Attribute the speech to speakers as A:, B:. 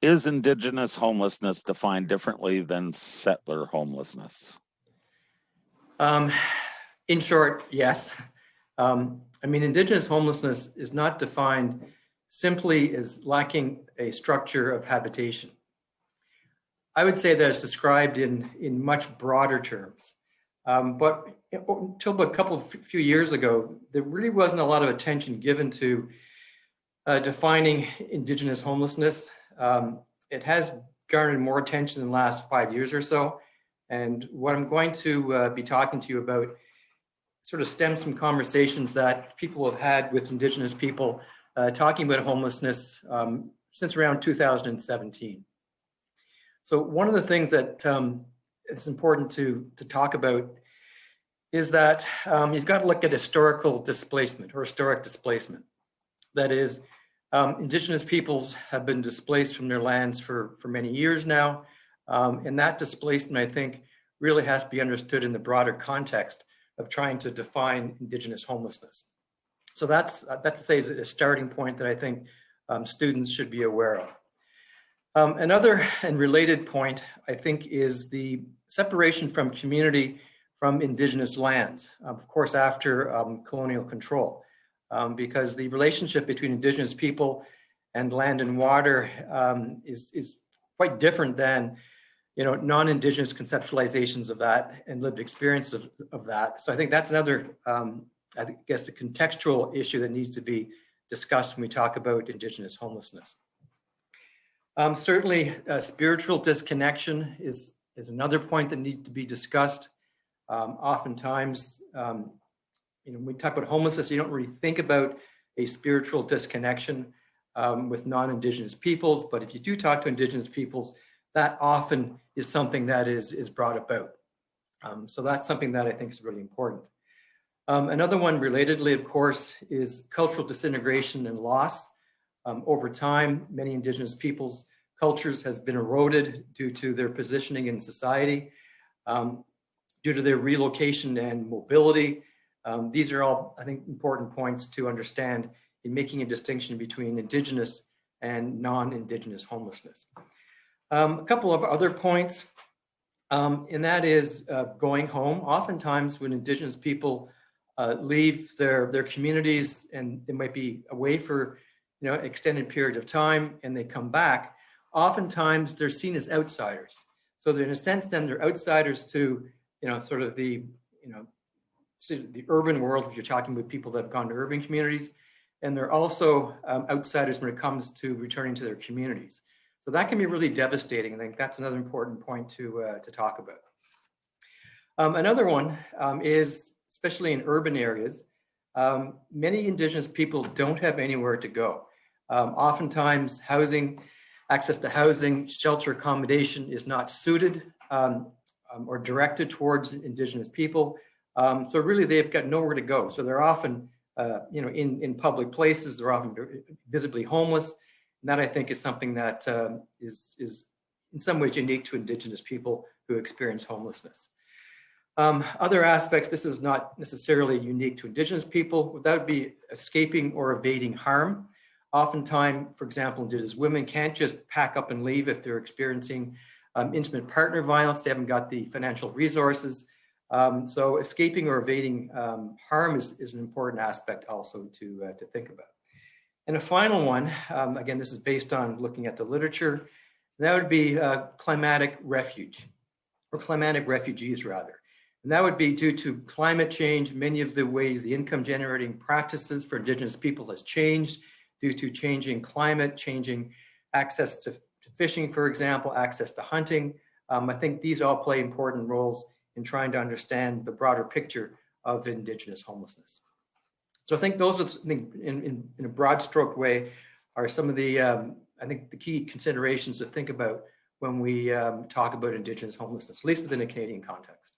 A: Is Indigenous homelessness defined differently than settler homelessness?
B: In short, yes. I mean, Indigenous homelessness is not defined simply as lacking a structure of habitation. I would say that it's described in much broader terms. But until a few years ago, there really wasn't a lot of attention given to defining Indigenous homelessness. It has garnered more attention in the last 5 years or so. And what I'm going to be talking to you about sort of stems from conversations that people have had with Indigenous people talking about homelessness since around 2017. So one of the things that it's important to talk about is that you've got to look at historical displacement or historic displacement. That is, Indigenous peoples have been displaced from their lands for many years now. And that displacement, I think, really has to be understood in the broader context of trying to define Indigenous homelessness. So that's a starting point that I think students should be aware of. Another and related point, I think, is the separation from community from Indigenous lands, of course, after colonial control, because the relationship between Indigenous people and land and water is quite different than non-Indigenous conceptualizations of that and lived experience of that. So I think that's another, I guess, a contextual issue that needs to be discussed when we talk about Indigenous homelessness. Certainly, spiritual disconnection is another point that needs to be discussed. Oftentimes, when we talk about homelessness, you don't really think about a spiritual disconnection with non-Indigenous peoples, but if you do talk to Indigenous peoples, that often is something that is brought about. So that's something that I think is really important. Another one, relatedly, of course, is cultural disintegration and loss. Over time, many Indigenous peoples' cultures has been eroded due to their positioning in society, due to their relocation and mobility. These are all, I think, important points to understand in making a distinction between Indigenous and non-Indigenous homelessness. A couple of other points, and that is going home. Oftentimes when Indigenous people leave their communities and they might be away for extended period of time and they come back, oftentimes they're seen as outsiders. So they're, in a sense, then they're outsiders to sort of the urban world, if you're talking with people that have gone to urban communities, and they're also outsiders when it comes to returning to their communities. So that can be really devastating. I think that's another important point to talk about. Another one is, especially in urban areas, many Indigenous people don't have anywhere to go. Oftentimes, access to housing, shelter accommodation is not suited or directed towards Indigenous people. So really, they've got nowhere to go. So they're often, in public places. They're often visibly homeless. And that, I think, is something that is in some ways unique to Indigenous people who experience homelessness. Other aspects, this is not necessarily unique to Indigenous people. That would be escaping or evading harm. Oftentimes, for example, Indigenous women can't just pack up and leave if they're experiencing intimate partner violence. They haven't got the financial resources. So escaping or evading harm is an important aspect also to think about. And a final one, again, this is based on looking at the literature, that would be climatic refuge, or climatic refugees rather. And that would be due to climate change. Many of the ways the income generating practices for Indigenous people has changed due to changing climate, changing access to fishing, for example, access to hunting. I think these all play important roles in trying to understand the broader picture of Indigenous homelessness. So I think those are, in a broad stroke way, are some of the, I think, the key considerations to think about when we talk about Indigenous homelessness, at least within a Canadian context.